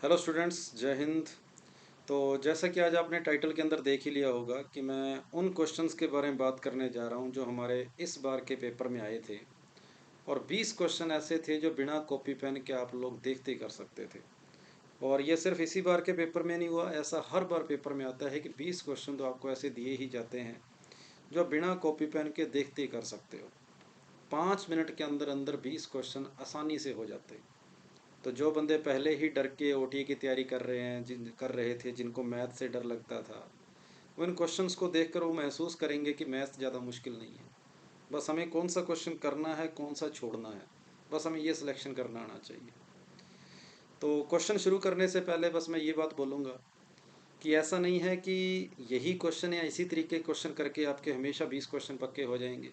Hello students, जय हिंद। तो जैसा कि आज आपने टाइटल के अंदर देख ही लिया होगा कि मैं उन क्वेश्चंस के बारे में बात करने जा रहा हूं जो हमारे इस बार के पेपर में आए थे। और 20 क्वेश्चन ऐसे थे जो बिना कॉपी पेन के आप लोग देखते ही कर सकते थे। और ये सिर्फ इसी बार के पेपर में नहीं हुआ, ऐसा हर बार पेपर में आता है कि 20 क्वेश्चन तो आपको ऐसे दिए ही जाते हैं जो बिना कॉपी पेन के देखते ही कर सकते हो। 5 मिनट के अंदर अंदर 20 क्वेश्चन आसानी से हो जाते हैं। तो जो बंदे पहले ही डर के ओटी की तैयारी कर रहे हैं, कर रहे थे, जिनको मैथ से डर लगता था, वो इन क्वेश्चंस को देखकर वो महसूस करेंगे कि मैथ ज़्यादा मुश्किल नहीं है। बस हमें कौन सा क्वेश्चन करना है, कौन सा छोड़ना है, बस हमें ये सिलेक्शन करना आना चाहिए। तो क्वेश्चन शुरू करने से पहले बस मैं ये बात बोलूँगा कि ऐसा नहीं है कि यही क्वेश्चन या इसी तरीके के क्वेश्चन करके आपके हमेशा 20 क्वेश्चन पक्के हो जाएंगे।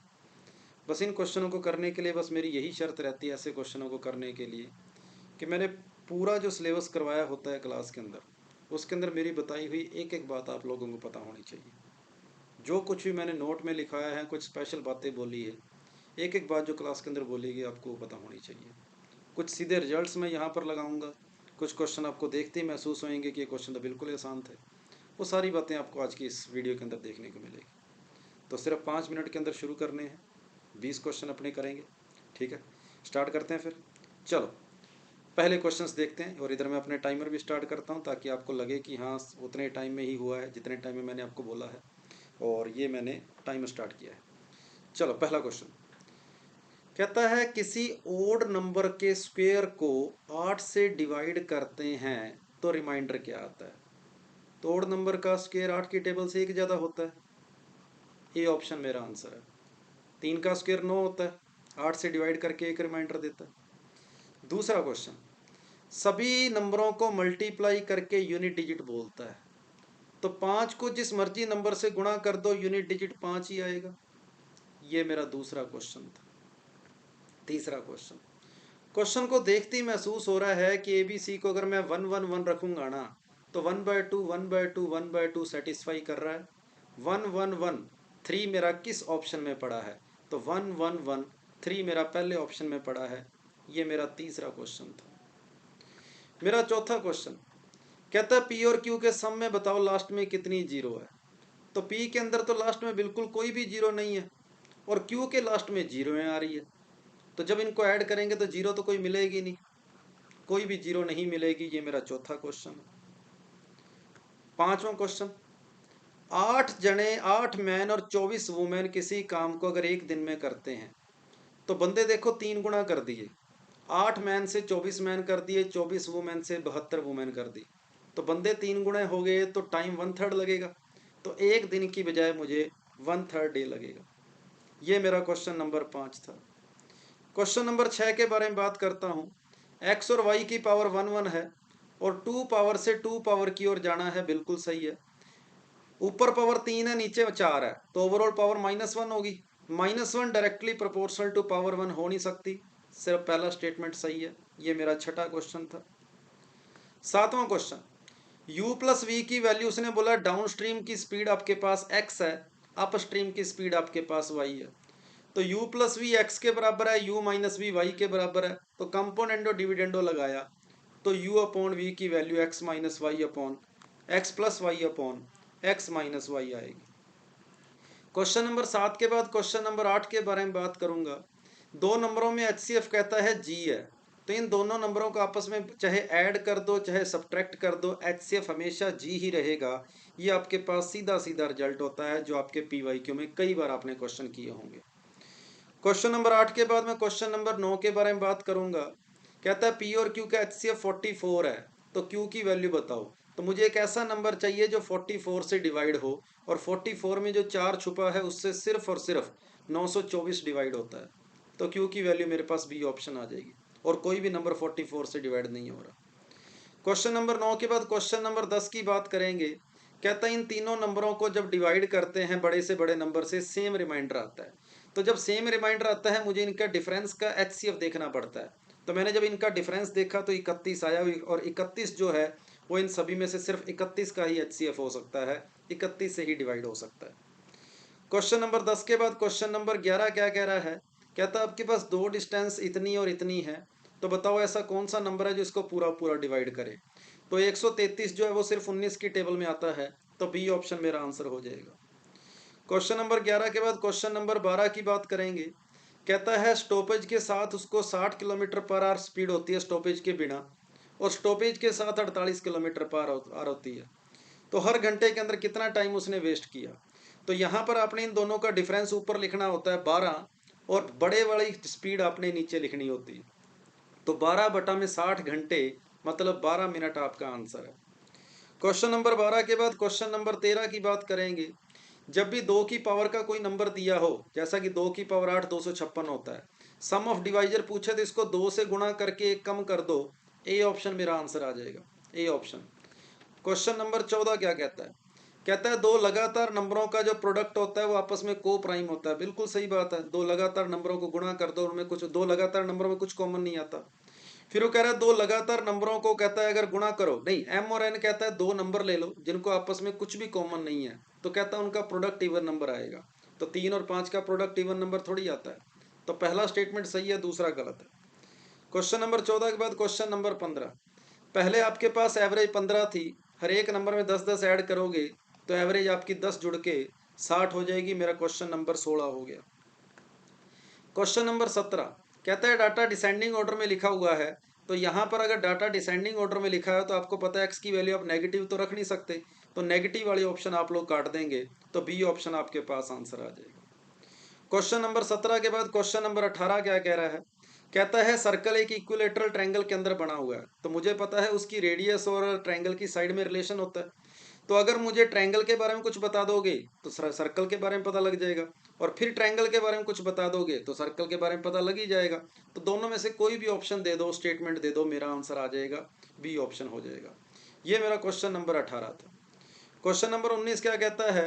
बस इन क्वेश्चनों को करने के लिए बस मेरी यही शर्त रहती है, ऐसे क्वेश्चनों को करने के लिए, कि मैंने पूरा जो सिलेबस करवाया होता है क्लास के अंदर, उसके अंदर मेरी बताई हुई एक एक बात आप लोगों को पता होनी चाहिए। जो कुछ भी मैंने नोट में लिखाया है, कुछ स्पेशल बातें बोली है, एक एक बात जो क्लास के अंदर बोली गई आपको वो पता होनी चाहिए। कुछ सीधे रिजल्ट्स मैं यहाँ पर लगाऊंगा, कुछ क्वेश्चन आपको देखते ही महसूस होंगे कि ये क्वेश्चन तो बिल्कुल ही आसान थे। वो सारी बातें आपको आज की इस वीडियो के अंदर देखने को मिलेगी। तो सिर्फ 5 मिनट के अंदर शुरू करने हैं, 20 क्वेश्चन अपने करेंगे। ठीक है, स्टार्ट करते हैं फिर। चलो, पहले क्वेश्चंस देखते हैं। और इधर मैं अपने टाइमर भी स्टार्ट करता हूं ताकि आपको लगे कि हाँ, उतने टाइम में ही हुआ है जितने टाइम में मैंने आपको बोला है। और ये मैंने टाइम स्टार्ट किया है। चलो, पहला क्वेश्चन कहता है किसी ओड नंबर के स्क्वायर को 8 से डिवाइड करते हैं तो रिमाइंडर क्या आता है। तो ओड नंबर का स्क्वायर 8 की टेबल से एक ज़्यादा होता है, ये ऑप्शन मेरा आंसर है। 3 का स्क्वायर 9 होता है, 8 से डिवाइड करके एक रिमाइंडर देता है। दूसरा क्वेश्चन, सभी नंबरों को मल्टीप्लाई करके यूनिट डिजिट बोलता है। तो 5 को जिस मर्जी नंबर से गुणा कर दो, यूनिट डिजिट 5 ही आएगा। ये मेरा दूसरा क्वेश्चन था। तीसरा क्वेश्चन, क्वेश्चन को देखते ही महसूस हो रहा है कि ABC को अगर मैं 1 1 1 रखूंगा ना, तो 1/2 1/2 1/2 सेटिस्फाई कर रहा है। 1 1 1 3 मेरा किस ऑप्शन में पड़ा है। तो 1 1 1 3 मेरा पहले ऑप्शन में पड़ा है। ये मेरा तीसरा क्वेश्चन था। मेरा चौथा क्वेश्चन कहता है पी और क्यू के सम में बताओ लास्ट में कितनी जीरो है। तो पी के अंदर तो लास्ट में बिल्कुल कोई भी जीरो नहीं है, और क्यू के लास्ट में जीरो आ रही है। तो जब इनको ऐड करेंगे तो जीरो तो कोई मिलेगी नहीं, कोई भी जीरो नहीं मिलेगी। ये मेरा चौथा क्वेश्चन है। पांचवा क्वेश्चन, 8 जने, 8 मैन और 24 वुमेन किसी काम को अगर एक दिन में करते हैं, तो बंदे देखो 3 गुना कर दिए। 8 मैन से 24 मैन कर दिए, 24 वुमेन से 72 वुमेन कर दी। तो बंदे 3 गुणे हो गए, तो टाइम 1/3 लगेगा। तो एक दिन की बजाय मुझे 1/3 डे लगेगा। ये मेरा क्वेश्चन नंबर 5 था। क्वेश्चन नंबर 6 के बारे में बात करता हूँ। एक्स और वाई की पावर 1 1 है, और 2 पावर से 2 पावर की ओर जाना है, बिल्कुल सही है। ऊपर पावर 3 है, नीचे 4 है, तो ओवरऑल पावर -1 होगी। -1 डायरेक्टली प्रोपोर्शनल टू पावर 1 हो नहीं सकती। सिर्फ पहला स्टेटमेंट सही है। ये मेरा छठा क्वेश्चन था। सातवां क्वेश्चन, u प्लस वी की वैल्यू उसने बोला डाउन स्ट्रीम की स्पीड आपके पास x है, अप स्ट्रीम की स्पीड आपके पास y है। तो u प्लस वी एक्स के बराबर है, u माइनस वी वाई के बराबर है। तो कंपोनेंडो डिविडेंडो लगाया, तो u अपॉन वी की value x minus y upon x plus y upon x minus y आएगी। क्वेश्चन नंबर 7 के बाद क्वेश्चन नंबर 8 के बारे में बात करूंगा। दो नंबरों में HCF कहता है G है, तो इन दोनों नंबरों को आपस में चाहे ऐड कर दो चाहे सब्ट्रैक्ट कर दो, HCF हमेशा G ही रहेगा। ये आपके पास सीधा सीधा रिजल्ट होता है, जो आपके PYQ में कई बार आपने क्वेश्चन किए होंगे। क्वेश्चन नंबर 8 के बाद मैं क्वेश्चन नंबर 9 के बारे में बात करूंगा। कहता है P और Q का HCF 44 है, तो Q की वैल्यू बताओ। तो मुझे एक ऐसा नंबर चाहिए जो 44 से डिवाइड हो, और 44 में जो 4 छुपा है उससे सिर्फ और सिर्फ 924 डिवाइड होता है। तो Q की वैल्यू मेरे पास B ऑप्शन आ जाएगी, और कोई भी नंबर 44 से डिवाइड नहीं हो रहा। क्वेश्चन नंबर 9 के बाद क्वेश्चन नंबर 10 की बात करेंगे। कहता है इन तीनों नंबरों को जब डिवाइड करते हैं बड़े से बड़े नंबर से, सेम रिमाइंडर आता है। तो जब सेम रिमाइंडर आता है, मुझे इनका डिफरेंस का HCF देखना पड़ता है। तो मैंने जब इनका डिफरेंस देखा तो 31 आया, और 31 जो है वो इन सभी में से सिर्फ 31 का ही HCF हो सकता है, 31 से ही डिवाइड हो सकता है। क्वेश्चन नंबर 10 के बाद क्वेश्चन नंबर 11 क्या कह रहा है। कहता है आपके पास दो डिस्टेंस इतनी और इतनी है, तो बताओ ऐसा कौन सा नंबर है जो इसको पूरा पूरा डिवाइड करे। तो 133 जो है वो सिर्फ 19 की टेबल में आता है, तो बी ऑप्शन मेरा आंसर हो जाएगा। क्वेश्चन नंबर 11 के बाद क्वेश्चन नंबर 12 की बात करेंगे। कहता है स्टॉपेज के साथ उसको 60 किलोमीटर पर आवर स्पीड होती है स्टॉपेज के बिना, और स्टॉपेज के साथ 48 किलोमीटर पर आवर होती है, तो हर घंटे के अंदर कितना टाइम उसने वेस्ट किया। तो यहाँ पर आपने इन दोनों का डिफरेंस ऊपर लिखना होता है 12, और बड़े वाली स्पीड आपने नीचे लिखनी होती है। तो 12/60 घंटे मतलब 12 मिनट आपका आंसर है। क्वेश्चन नंबर 12 के बाद क्वेश्चन नंबर 13 की बात करेंगे। जब भी 2 की पावर का कोई नंबर दिया हो, जैसा कि 2 की पावर 8 256 होता है, सम ऑफ डिवाइजर पूछे तो इसको 2 से गुणा करके एक कम कर दो, ए ऑप्शन मेरा आंसर आ जाएगा, ए ऑप्शन। क्वेश्चन नंबर 14 क्या कहता है? कहता है दो लगातार नंबरों का जो प्रोडक्ट होता है वो आपस में को प्राइम होता है। बिल्कुल सही बात है, दो लगातार नंबरों को गुणा कर दो, उनमें कुछ, दो लगातार नंबरों में कुछ कॉमन नहीं आता। फिर वो कह रहा है दो लगातार नंबरों को, कहता है अगर गुणा करो, नहीं एम और एन, कहता है दो नंबर ले लो जिनको आपस में कुछ भी कॉमन नहीं है, तो कहता है उनका प्रोडक्ट इवन नंबर आएगा। तो 3 और 5 का प्रोडक्ट इवन नंबर थोड़ी आता है। तो पहला स्टेटमेंट सही है, दूसरा गलत है। क्वेश्चन नंबर 14 के बाद क्वेश्चन नंबर 15। पहले आपके पास एवरेज 15 थी, हर एक नंबर में 10 10 ऐड करोगे तो एवरेज आपकी 10 जुड़ के 60 हो जाएगी। मेरा क्वेश्चन नंबर 16 हो गया। क्वेश्चन नंबर 17 कहता है डाटा डिसेंडिंग ऑर्डर में लिखा हुआ है। तो यहाँ पर अगर डाटा डिसेंडिंग ऑर्डर में लिखा है तो आपको पता है एक्स की वैल्यू आप नेगेटिव तो रख नहीं सकते, तो नेगेटिव वाली ऑप्शन आप लोग काट देंगे, तो बी ऑप्शन आपके पास आंसर आ जाएगा। क्वेश्चन नंबर 17 के बाद क्वेश्चन नंबर 18 क्या कह रहा है? कहता है सर्कल एक इक्विलेटरल ट्रायंगल के अंदर बना हुआ है, तो मुझे पता है उसकी रेडियस और ट्रायंगल की साइड में रिलेशन होता है। तो अगर मुझे ट्रायंगल के बारे में कुछ बता दोगे तो सर्कल के बारे में पता लग जाएगा, और फिर ट्रायंगल के बारे में कुछ बता दोगे तो सर्कल के बारे में पता लग ही जाएगा। तो दोनों में से कोई भी ऑप्शन दे दो, स्टेटमेंट दे दो, मेरा आंसर आ जाएगा, बी ऑप्शन हो जाएगा। ये मेरा क्वेश्चन नंबर 18 था। क्वेश्चन नंबर 19 क्या कहता है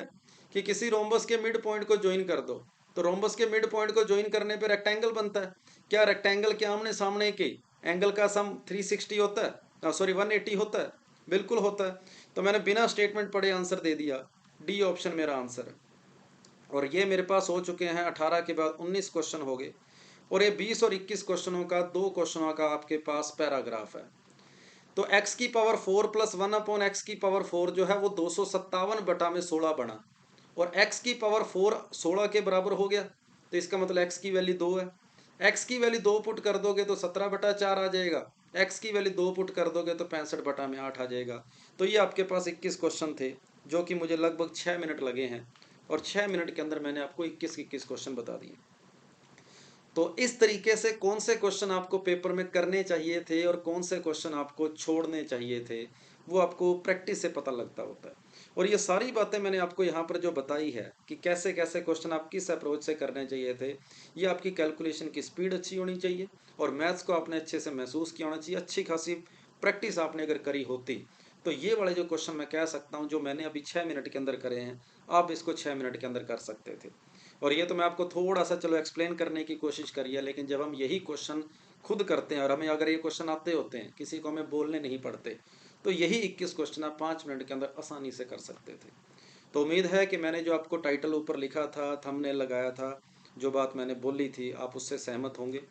कि किसी रोम्बस के मिड पॉइंट को ज्वाइन कर दो। तो रोम्बस के मिड पॉइंट को ज्वाइन करने पे रेक्टेंगल बनता है। क्या रेक्टेंगल के आमने सामने के एंगल का सम 360 होता है, सॉरी 180 होता है? बिल्कुल होता है। तो मैंने बिना स्टेटमेंट पढ़े आंसर दे दिया, डी ऑप्शन मेरा आंसर है। और ये मेरे पास हो चुके हैं 18 के बाद 19 क्वेश्चन हो गए, और ये 20 और 21 क्वेश्चनों का, दो क्वेश्चनों का आपके पास पैराग्राफ है। तो x की पावर 4 प्लस 1/x की पावर 4 जो है वो 257/16 बना, और x की पावर 4 16 के बराबर हो गया, तो इसका मतलब x की वैल्यू 2 है। x की वैल्यू 2 पुट कर दोगे तो 17/4 आ जाएगा, x की वैल्यू 2 पुट कर दोगे तो 65/8 आ जाएगा। तो ये आपके पास 21 क्वेश्चन थे, जो कि मुझे लगभग 6 मिनट लगे हैं, और 6 मिनट के अंदर मैंने आपको 21 क्वेश्चन बता दिए। तो इस तरीके से कौन से क्वेश्चन आपको पेपर में करने चाहिए थे और कौन से क्वेश्चन आपको छोड़ने चाहिए थे, वो आपको प्रैक्टिस से पता लगता होता है। और ये सारी बातें मैंने आपको यहाँ पर जो बताई है कि कैसे कैसे क्वेश्चन आप किस अप्रोच से करने चाहिए थे, ये आपकी कैलकुलेशन की स्पीड अच्छी होनी चाहिए, और मैथ्स को आपने अच्छे से महसूस किया होना चाहिए। अच्छी खासी प्रैक्टिस आपने अगर करी होती तो ये वाले जो क्वेश्चन मैं कह सकता हूँ जो मैंने अभी 6 मिनट के अंदर करे हैं, आप इसको 6 मिनट के अंदर कर सकते थे। और ये तो मैं आपको थोड़ा सा चलो एक्सप्लेन करने की कोशिश करी है, लेकिन जब हम यही क्वेश्चन खुद करते हैं और हमें अगर ये क्वेश्चन आते होते हैं, किसी को हमें बोलने नहीं पड़ते, तो यही 21 क्वेश्चन आप 5 मिनट के अंदर आसानी से कर सकते थे। तो उम्मीद है कि मैंने जो आपको टाइटल ऊपर लिखा था, थंबनेल लगाया था, जो बात मैंने बोली थी, आप उससे सहमत होंगे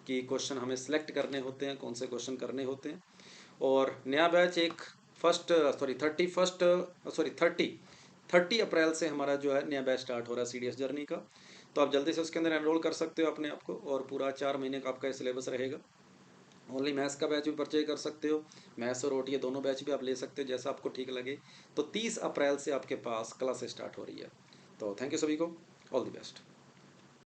कि क्वेश्चन हमें सेलेक्ट करने होते हैं, कौन से क्वेश्चन करने होते हैं। और नया बैच एक फर्स्ट सॉरी 31 सॉरी 30 अप्रैल से हमारा जो है नया बैच स्टार्ट हो रहा है CDS जर्नी का। तो आप जल्दी से उसके अंदर एनरोल कर सकते हो अपने आप को, और पूरा 4 महीने का आपका सिलेबस रहेगा। ओनली मैथ्स का बैच भी परचेज कर सकते हो, मैथ्स और OTA दोनों बैच भी आप ले सकते हो, जैसा आपको ठीक लगे। तो 30 अप्रैल से आपके पास क्लास स्टार्ट हो रही है। तो थैंक यू सभी को, ऑल द बेस्ट।